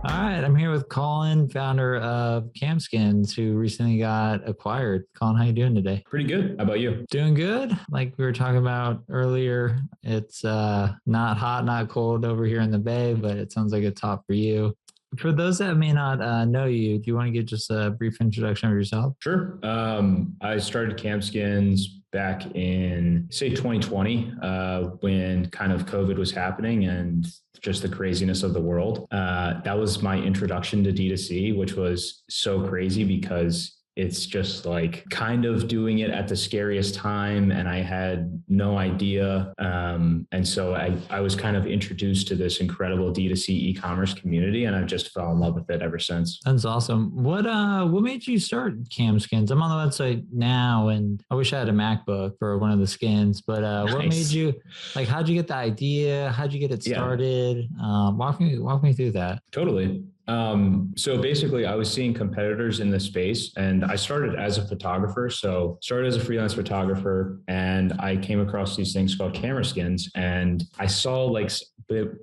All right, I'm here with Colin, founder of CAMSKNS, who recently got acquired. Colin, how you doing today? Pretty good. How about you? Doing good. Like we were talking about earlier, it's not hot, not cold over here in the Bay, but it sounds like it's hot for you. For those that may not know you, do you want to give just a brief introduction of yourself? Sure. I started CAMSKNS back in, say, 2020, when kind of COVID was happening and just the craziness of the world. That was my introduction to D2C, which was so crazy because it's just like kind of doing it at the scariest time. And I had no idea. And so I was kind of introduced to this incredible D2C e-commerce community, and I've just fell in love with it ever since. That's awesome. What made you start CAMSKNS? I'm on the website now, and I wish I had a MacBook for one of the skins, but what made you, like, how'd you get the idea? How'd you get it started? Walk me through that. Totally. So basically I was seeing competitors in this space, and I started as a photographer. So started as a freelance photographer, and I came across these things called camera skins, and I saw like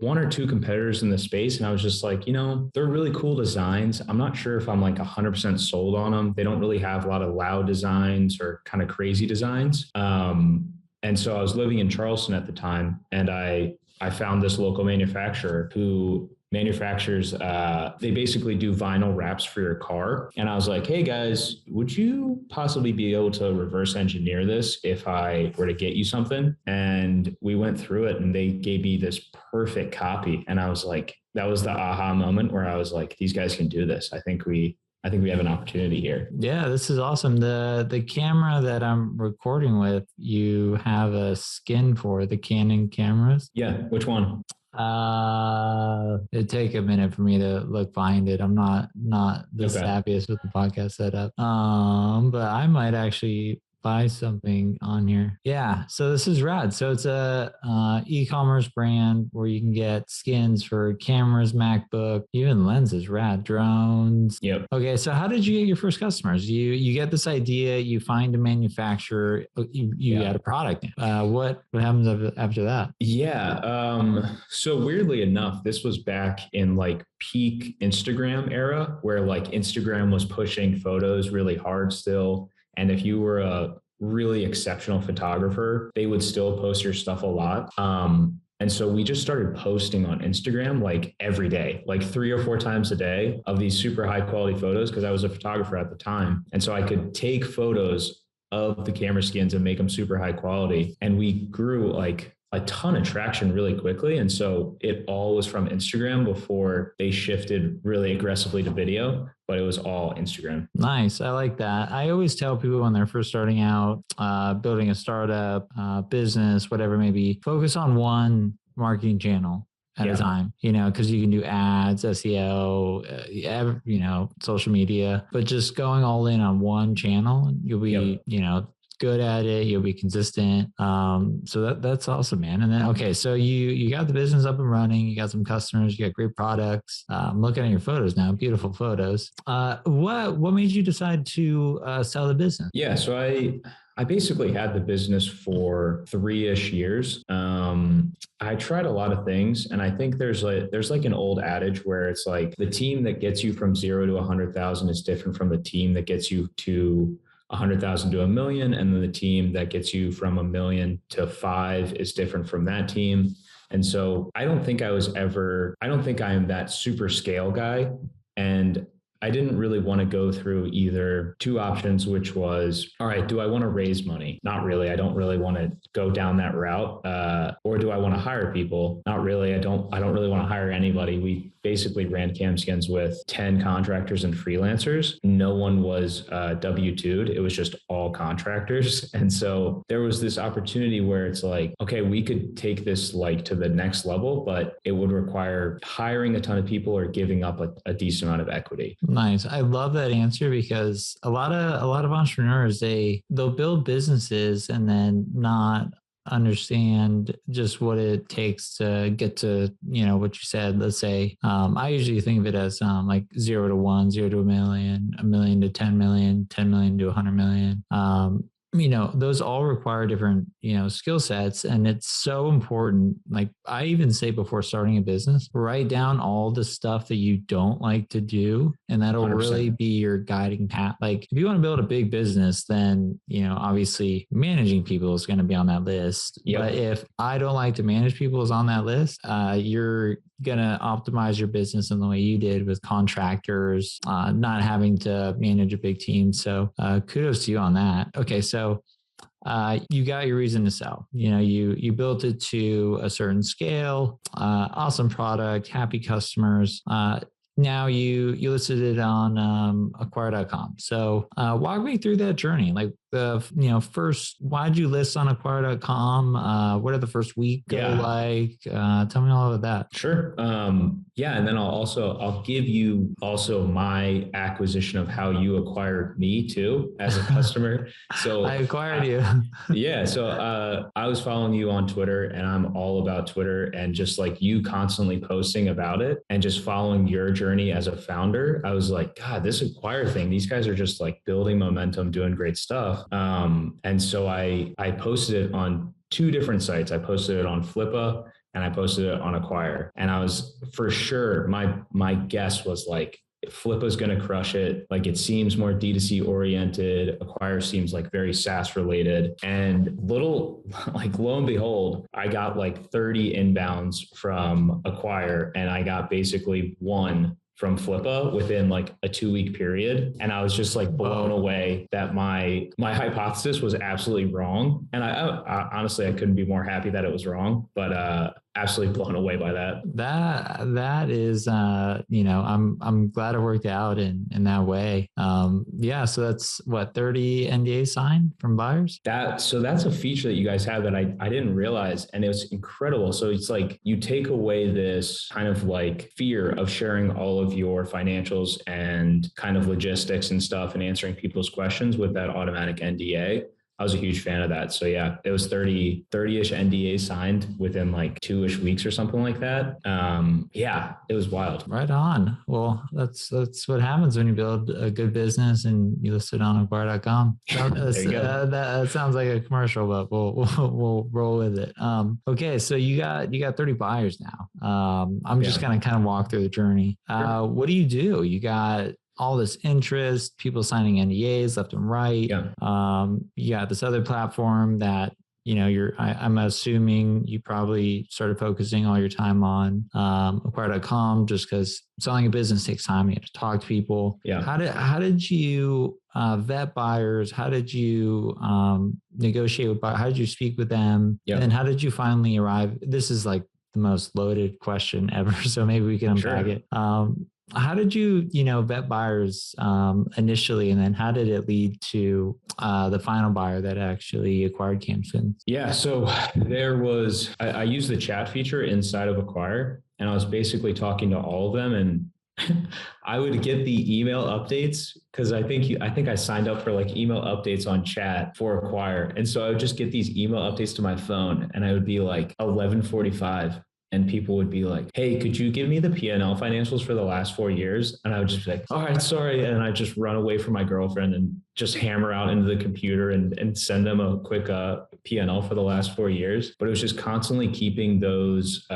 one or two competitors in the space. And I was just like, they're really cool designs. I'm not sure if I'm like 100% sold on them. They don't really have a lot of loud designs or kind of crazy designs. And so I was living in Charleston at the time, and I found this local manufacturer who manufacturers, they basically do vinyl wraps for your car. And I was like, hey guys, would you possibly be able to reverse engineer this if I were to get you something? And we went through it, and they gave me this perfect copy. And I was like, that was the aha moment where I was like, these guys can do this. I think we have an opportunity here. Yeah, this is awesome. The camera that I'm recording with, you have a skin for the Canon cameras. Yeah, which one? It'd take a minute for me to look behind it. I'm not the savviest with the podcast setup. But I might actually buy something on here. Yeah. So this is rad. So it's a e-commerce brand where you can get skins for cameras, MacBook, even lenses, rad, drones. Yep. Okay. So how did you get your first customers? You get this idea, you find a manufacturer, you got a product. What happens after that? Yeah. So weirdly enough, this was back in like peak Instagram era, where like Instagram was pushing photos really hard still. And if you were a really exceptional photographer, they would still post your stuff a lot. And so we just started posting on Instagram like every day, like 3 or 4 times a day of these super high quality photos, because I was a photographer at the time. And so I could take photos of the camera skins and make them super high quality. And we grew like a ton of traction really quickly. And so it all was from Instagram before they shifted really aggressively to video, but it was all Instagram. Nice. I like that. I always tell people when they're first starting out, building a startup, business, whatever it may be, focus on one marketing channel at a time, because you can do ads, SEO, social media, but just going all in on one channel, you'll be, good at it, you'll be consistent. So that's awesome, man. And then, okay, so you got the business up and running, you got some customers, you got great products. I'm looking at your photos now, beautiful photos. What made you decide to sell the business? Yeah, so I basically had the business for 3-ish years. I tried a lot of things, and I think there's like an old adage where it's like the team that gets you from 0 to 100,000 is different from the team that gets you to 100,000 to $1 million. And then the team that gets you from $1 million to 5 is different from that team. And so I don't think I am that super scale guy. And I didn't really want to go through either two options, which was, all right, do I want to raise money? Not really. I don't really want to go down that route. Or do I want to hire people? Not really. I don't really want to hire anybody. We basically ran CAMSKNS with 10 contractors and freelancers. No one was W-2'd. It was just all contractors. And so there was this opportunity where it's like, okay, we could take this like to the next level, but it would require hiring a ton of people or giving up a decent amount of equity. Nice. I love that answer, because a lot of entrepreneurs, they'll build businesses and then not understand just what it takes to get to, what you said. Let's say, I usually think of it as like 0 to 1, 0 to $1 million, $1 million to 10 million, 10 million to 100 million. those all require different, skill sets. And it's so important. Like I even say before starting a business, write down all the stuff that you don't like to do. And that'll 100%. really be your guiding path. Like if you want to build a big business, then, obviously managing people is going to be on that list. Yep. But if I don't like to manage people is on that list, you're going to optimize your business in the way you did with contractors, not having to manage a big team. So kudos to you on that. Okay. So you got your reason to sell. You built it to a certain scale, awesome product, happy customers. Now you listed it on acquire.com. So walk me through that journey. Like first, why did you list on acquire.com? What did the first week go like? Tell me all about that. Sure. And then I'll give you also my acquisition of how you acquired me too as a customer. So I acquired you. Yeah. So I was following you on Twitter, and I'm all about Twitter, and just like you constantly posting about it and just following your journey as a founder. I was like, God, this acquire thing, these guys are just like building momentum, doing great stuff. And so I posted it on two different sites. I posted it on Flippa and I posted it on Acquire. And I was for sure, my guess was like, Flippa's going to crush it. Like it seems more D2C oriented. Acquire seems like very SaaS related. And lo and behold, I got like 30 inbounds from Acquire, and I got basically one from Flippa within like a 2-week period. And I was just like blown away that my hypothesis was absolutely wrong. And I honestly, I couldn't be more happy that it was wrong, but absolutely blown away by that. That is, I'm glad it worked out in that way. So that's what, 30 NDA signed from buyers? So that's a feature that you guys have that I didn't realize. And it was incredible. So it's like you take away this kind of like fear of sharing all of your financials and kind of logistics and stuff and answering people's questions with that automatic NDA. I was a huge fan of that. So yeah, it was 30-ish NDAs signed within like 2-ish weeks or something like that. It was wild. Right on. Well, that's what happens when you build a good business and you list it on acquire.com. That sounds like a commercial, but we'll roll with it. Okay. So you got 30 buyers now. I'm just going to kind of walk through the journey. Sure. What do? You got all this interest, people signing NDAs left and right. Yeah. You got this other platform that, I'm assuming you probably started focusing all your time on acquire.com just because selling a business takes time. You have to talk to people. Yeah. How did you vet buyers? How did you negotiate with buyers? How did you speak with them? Yeah. And then how did you finally arrive? This is like the most loaded question ever. So maybe we can unpack it. How did you, vet buyers initially, and then how did it lead to the final buyer that actually acquired CAMSKNS? Yeah, so I used the chat feature inside of Acquire, and I was basically talking to all of them, and I would get the email updates because I think I signed up for like email updates on chat for Acquire, and so I would just get these email updates to my phone, and I would be like 11:45. And people would be like, hey, could you give me the P&L financials for the last 4 years? And I would just be like, all right, sorry. And I just run away from my girlfriend and just hammer out into the computer and send them a quick P&L for the last 4 years. But it was just constantly keeping those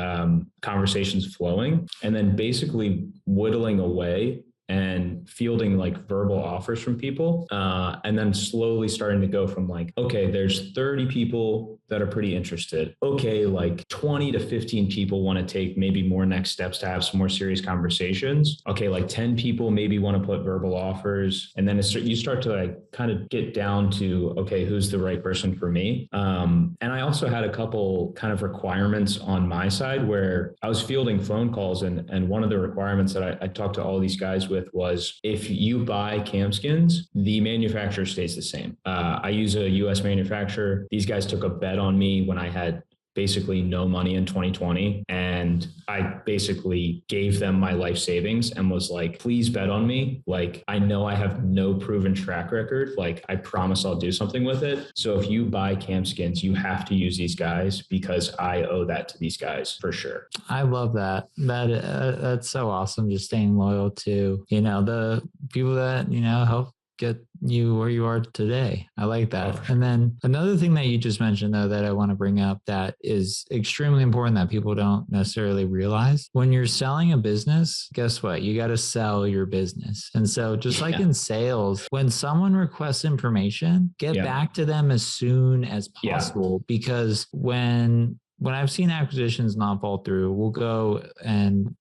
conversations flowing and then basically whittling away and fielding like verbal offers from people. And then slowly starting to go from like, okay, there's 30 people that are pretty interested. Okay, like 20 to 15 people want to take maybe more next steps to have some more serious conversations. Okay, like 10 people maybe want to put verbal offers. And then you start to like kind of get down to, okay, who's the right person for me? And I also had a couple kind of requirements on my side where I was fielding phone calls, and one of the requirements that I talked to all these guys with was if you buy CAMSKNS, the manufacturer stays the same. I use a US manufacturer. These guys took a bet on me when I had basically no money in 2020. And I basically gave them my life savings and was like, please bet on me. Like, I know I have no proven track record. Like, I promise I'll do something with it. So if you buy CAMSKNS, you have to use these guys because I owe that to these guys for sure. I love that. That's so awesome. Just staying loyal to, the people that, help get you where you are today. I like that. And then another thing that you just mentioned, though, that I want to bring up that is extremely important that people don't necessarily realize. When you're selling a business, guess what? You got to sell your business. And so just like in sales, when someone requests information, get back to them as soon as possible, because when I've seen acquisitions not fall through, we'll go and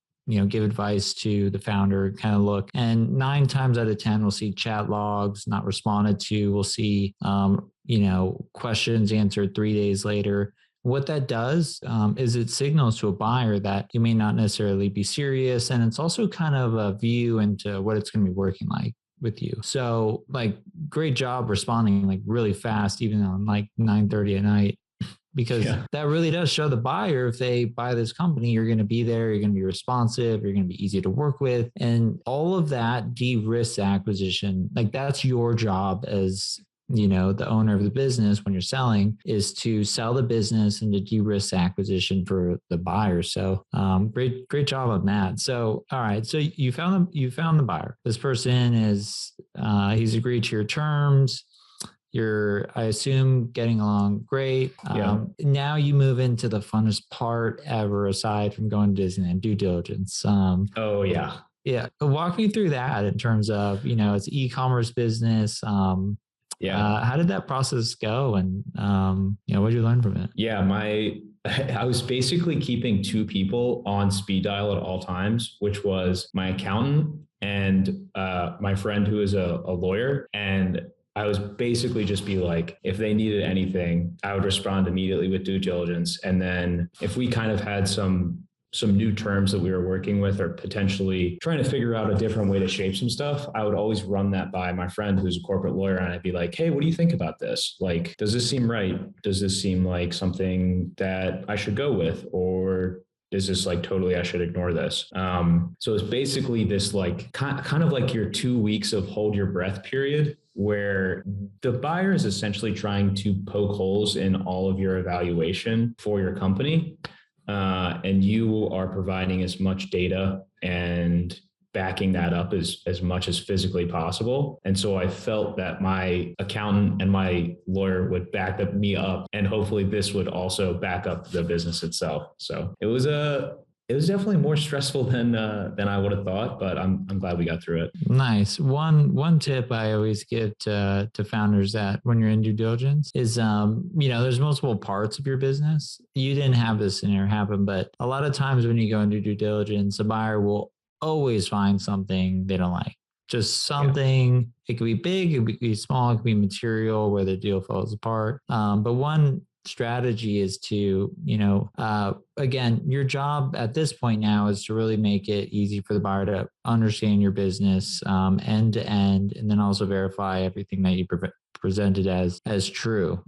give advice to the founder, kind of look, and 9 times out of 10, we'll see chat logs not responded to. We'll see, questions answered 3 days later. What that does is it signals to a buyer that you may not necessarily be serious. And it's also kind of a view into what it's going to be working like with you. So like, great job responding like really fast, even on like 9:30 at night. Because that really does show the buyer, if they buy this company, you're going to be there, you're going to be responsive, you're going to be easy to work with. And all of that de-risks acquisition. Like, that's your job as, the owner of the business when you're selling, is to sell the business and to de-risk acquisition for the buyer. So great job on that. So, all right. So you found the buyer. This person is, he's agreed to your terms. You're, I assume, getting along great. Now you move into the funnest part ever, aside from going to Disneyland, due diligence. Yeah. Walk me through that in terms of, it's e-commerce business. How did that process go? And, what did you learn from it? I was basically keeping 2 people on speed dial at all times, which was my accountant and my friend who is a lawyer. And I was basically just be like, if they needed anything, I would respond immediately with due diligence. And then if we kind of had some new terms that we were working with, or potentially trying to figure out a different way to shape some stuff, I would always run that by my friend who's a corporate lawyer. And I'd be like, hey, what do you think about this? Like, does this seem right? Does this seem like something that I should go with? Or is this like totally, I should ignore this? So it's basically this like kind of like your 2 weeks of hold your breath period, where the buyer is essentially trying to poke holes in all of your evaluation for your company. And you are providing as much data and backing that up as much as physically possible. And so I felt that my accountant and my lawyer would back me up, and hopefully this would also back up the business itself. So it was definitely more stressful than I would have thought, but I'm glad we got through it. Nice. One tip I always give to founders that when you're in due diligence is, there's multiple parts of your business. You didn't have this scenario happen, but a lot of times when you go into due diligence, a buyer will always find something they don't like. Just something. It could be big, it could be small, it could be material where the deal falls apart. But one strategy is to, again, your job at this point now is to really make it easy for the buyer to understand your business end to end, and then also verify everything that you presented as true.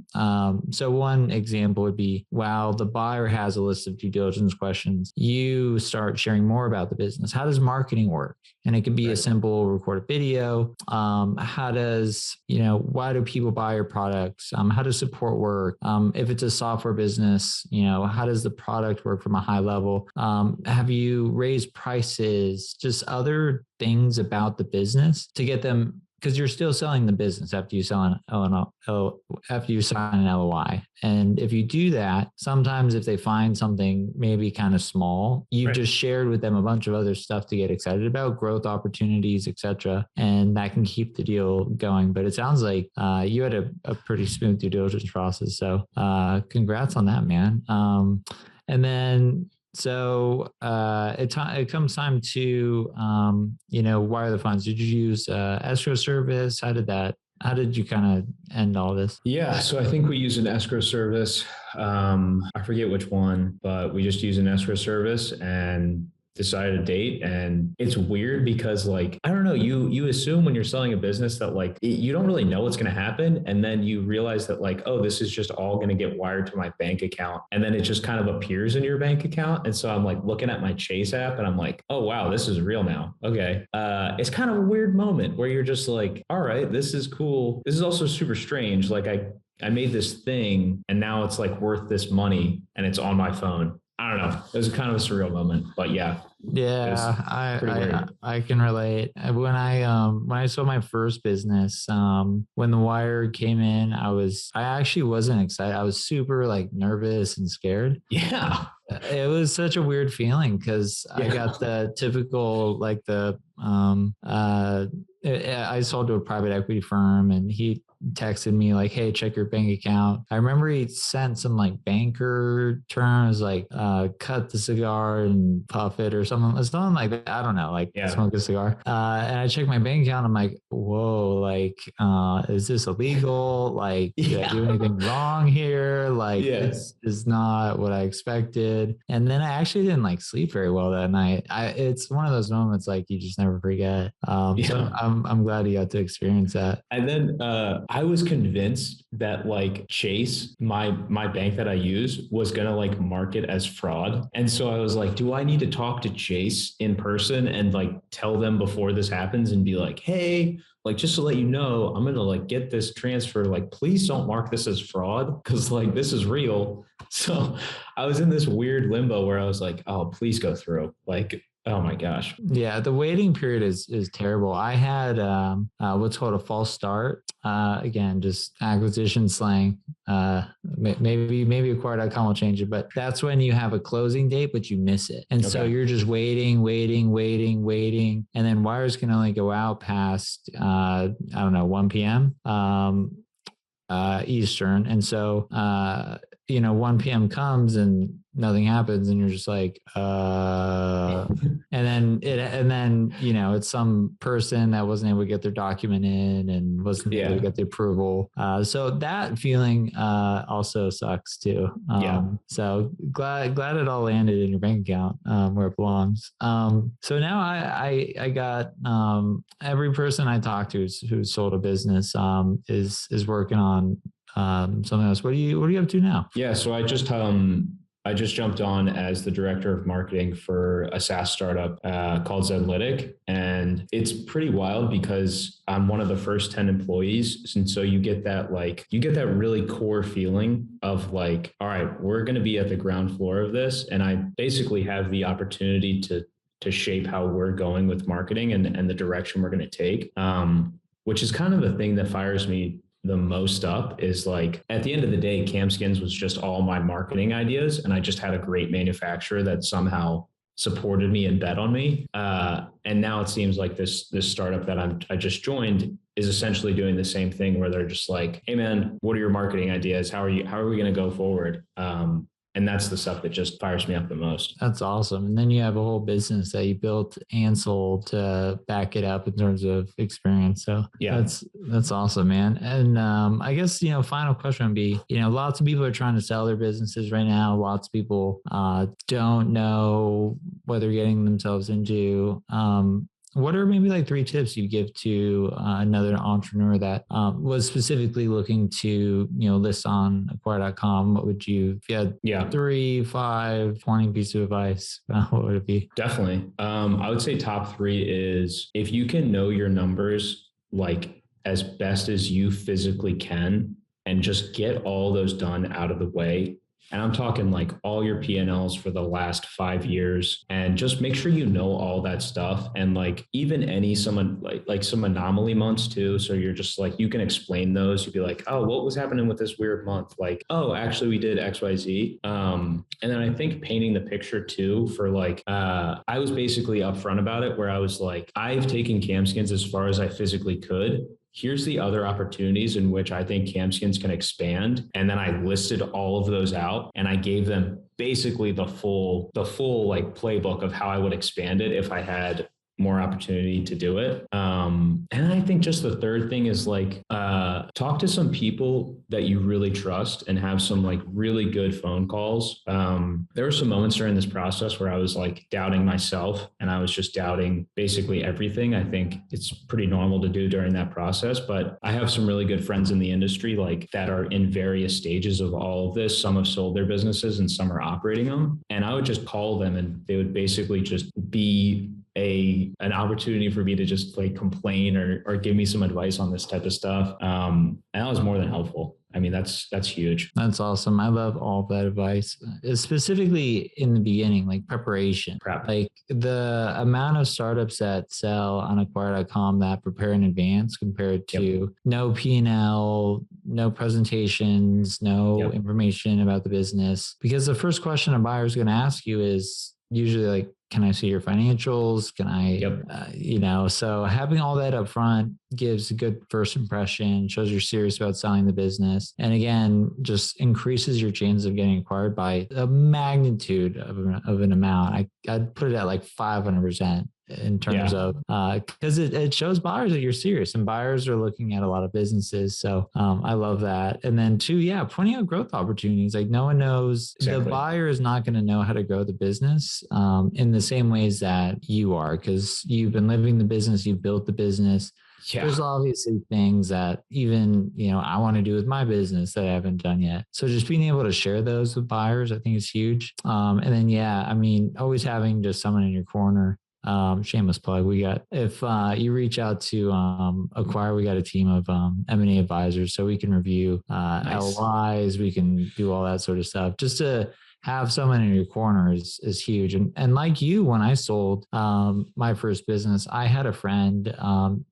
So one example would be, while the buyer has a list of due diligence questions, you start sharing more about the business. How does marketing work? And it could be a simple recorded video. How does, why do people buy your products? How does support work? If it's a software business, how does the product work from a high level? Have you raised prices? Just other things about the business to get them, because you're still selling the business after you sign an LOI. And if you do that, sometimes if they find something maybe kind of small, you've just shared with them a bunch of other stuff to get excited about, growth opportunities, etc. And that can keep the deal going. But it sounds like you had a pretty smooth due diligence process. So congrats on that, man. And then so it comes time to, wire the funds. Did you use escrow service? How did you kind of end all this? Yeah. So I think we use an escrow service. I forget which one, but we just use an escrow service and decided a date. And it's weird because, like, I don't know, you assume when you're selling a business that like, you don't really know what's going to happen. And then you realize that like, oh, this is just all going to get wired to my bank account. And then it just kind of appears in your bank account. And so I'm like looking at my Chase app and I'm like, oh, wow, this is real now. Okay. It's kind of a weird moment where you're just like, all right, this is cool. This is also super strange. Like I made this thing and now it's like worth this money and it's on my phone. I I don't know. It was kind of a surreal moment, but yeah. Yeah, I can relate. When I saw my first business, when the wire came in, I actually wasn't excited. I was super like nervous and scared. Yeah. It was such a weird feeling because I got the typical like I sold to a private equity firm and he texted me like, hey, check your bank account. I remember he sent some like banker terms like cut the cigar and puff it or something like that. I don't know, like smoke a cigar. And I checked my bank account. I'm like, whoa, like is this illegal? Like did I do anything wrong here? Like this is not what I expected. And then I actually didn't like sleep very well that night. It's one of those moments like you just never forget. So I'm glad you got to experience that. And then I was convinced that like Chase, my bank that I use, was gonna like mark it as fraud. And so I was like, do I need to talk to Chase in person and like tell them before this happens and be like, hey, like just to let you know, I'm gonna like get this transfer. Like, please don't mark this as fraud because like this is real. So I was in this weird limbo where I was like, oh, please go through. Like, oh my gosh. Yeah, the waiting period is terrible. I had what's called a false start. Again, just acquisition slang. Maybe Acquire.com will change it, but that's when you have a closing date, but you miss it. And so you're just waiting. And then wires can only go out past, I don't know, 1 p.m. Eastern. And so, 1 p.m. comes and nothing happens and you're just like, and then, it's some person that wasn't able to get their document in and wasn't able to get the approval. So that feeling, also sucks too. So glad it all landed in your bank account, where it belongs. So now I got, every person I talk to who's sold a business, is working on, something else. What are you up to now? Yeah. So I just jumped on as the director of marketing for a SaaS startup called Zenlytic. And it's pretty wild because I'm one of the first 10 employees. And so you get that really core feeling of like, all right, we're going to be at the ground floor of this. And I basically have the opportunity to shape how we're going with marketing and the direction we're going to take, which is kind of the thing that fires me the most up. Is like at the end of the day, CAMSKNS was just all my marketing ideas. And I just had a great manufacturer that somehow supported me and bet on me. And now it seems like this startup that I just joined is essentially doing the same thing where they're just like, hey man, what are your marketing ideas? How are we going to go forward? And that's the stuff that just fires me up the most. That's awesome. And then you have a whole business that you built and sold to back it up in terms of experience. So that's awesome, man. And I guess, final question would be, lots of people are trying to sell their businesses right now. Lots of people don't know what they're getting themselves into. What are maybe like 3 tips you give to another entrepreneur that was specifically looking to, list on Acquire.com? What would you, if you had 3, 5, 20 pieces of advice, what would it be? Definitely. I would say top 3 is if you can know your numbers like as best as you physically can and just get all those done out of the way. And I'm talking like all your P&Ls for the last 5 years, and just make sure you know all that stuff. And like even someone like some anomaly months too. So you're just like, you can explain those. You'd be like, oh, what was happening with this weird month? Like, oh, actually we did XYZ. And then I think painting the picture too for like, I was basically upfront about it where I was like, I've taken CAMSKNS as far as I physically could. Here's the other opportunities in which I think CAMSKNS can expand. And then I listed all of those out and I gave them basically the full like playbook of how I would expand it if I had more opportunity to do it. And I think just the third thing is like, talk to some people that you really trust and have some like really good phone calls. There were some moments during this process where I was like doubting myself and I was just doubting basically everything. I think it's pretty normal to do during that process, but I have some really good friends in the industry like that are in various stages of all of this. Some have sold their businesses and some are operating them. And I would just call them and they would basically just be an opportunity for me to just like complain or give me some advice on this type of stuff. And that was more than helpful. I mean, that's huge. That's awesome. I love all that advice, specifically in the beginning, like preparation. Prep. Like the amount of startups that sell on acquire.com that prepare in advance compared to no P&L, no presentations, no information about the business. Because the first question a buyer is going to ask you is usually like, can I see your financials? Can I, so having all that up front gives a good first impression, shows you're serious about selling the business. And again, just increases your chances of getting acquired by a magnitude of an amount. I'd put it at like 500%. In terms of, because it shows buyers that you're serious, and buyers are looking at a lot of businesses. So I love that. And then two, pointing out growth opportunities. Like no one knows, the buyer is not going to know how to grow the business in the same ways that you are, because you've been living the business, you've built the business. Yeah. There's obviously things that even, I want to do with my business that I haven't done yet. So just being able to share those with buyers, I think is huge. And then, always having just someone in your corner. Shameless plug. If you reach out to Acquire, we got a team of M&A advisors, so we can review LOIs, we can do all that sort of stuff. Just to have someone in your corner is huge. And like you, when I sold my first business, I had a friend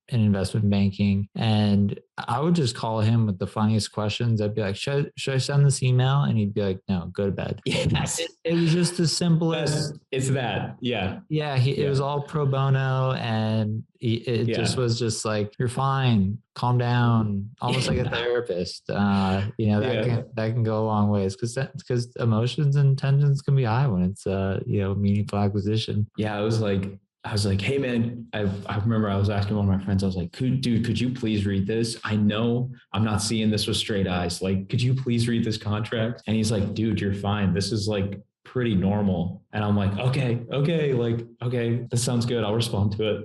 in investment banking, and I would just call him with the funniest questions. I'd be like, should I send this email? And he'd be like, no, go to bed. Yes. It was just the simplest. It's that. Yeah. Yeah. It was all pro bono, and it just was just like, you're fine, calm down, almost like a therapist. That can go a long ways, because emotions and tensions can be high when it's meaningful acquisition. Yeah. I was like, hey man, I remember I was asking one of my friends, I was like, could you please read this? I know I'm not seeing this with straight eyes. Like, could you please read this contract? And he's like, dude, you're fine. This is like pretty normal. And I'm like, okay, that sounds good. I'll respond to it.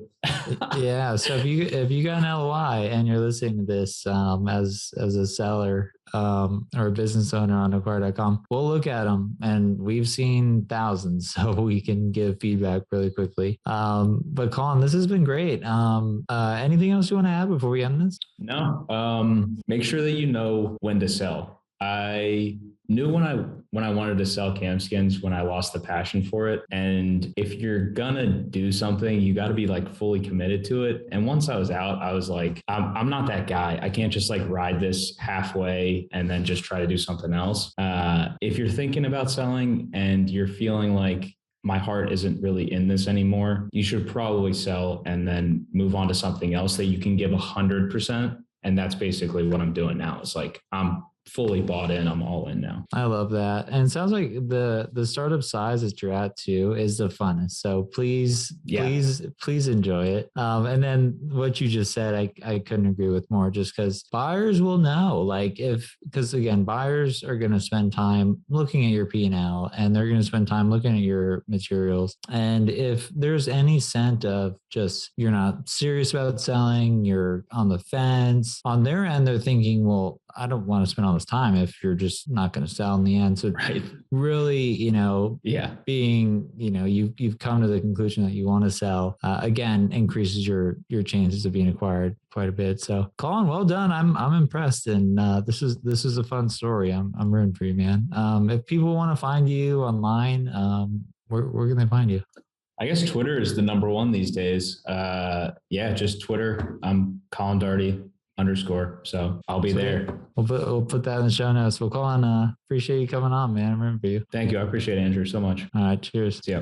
Yeah. So if you got an LOI and you're listening to this as a seller or a business owner on acquire.com, we'll look at them, and we've seen thousands, so we can give feedback really quickly. But Colin, this has been great. Anything else you want to add before we end this? No. Make sure that you know when to sell. I knew when I wanted to sell CAMSKNS, when I lost the passion for it. And if you're gonna do something, you got to be like fully committed to it. And once I was out, I was like, I'm not that guy. I can't just like ride this halfway and then just try to do something else. If you're thinking about selling and you're feeling like my heart isn't really in this anymore, you should probably sell and then move on to something else that you can give 100%. And that's basically what I'm doing now. It's like, I'm fully bought in. I'm all in now. I love that. And it sounds like the startup size that you're at too is the funnest. So please enjoy it. And then what you just said, I couldn't agree with more, just because buyers will know, because again, buyers are going to spend time looking at your P&L, and they're going to spend time looking at your materials. And if there's any scent of just, you're not serious about selling, you're on the fence, on their end, they're thinking, well, I don't want to spend all this time if you're just not going to sell in the end. So really, being, you've come to the conclusion that you want to sell, again, increases your chances of being acquired quite a bit. So Colin, well done. I'm impressed. And this is a fun story. I'm rooting for you, man. If people want to find you online, where can they find you? I guess Twitter is the number one these days. Just Twitter. I'm Colin Dougherty _ So I'll be there. We'll put that in the show notes. Well, Colin, appreciate you coming on, man. I'm rooting for you. Thank you. I appreciate it, Andrew, so much. All right. Cheers. See ya.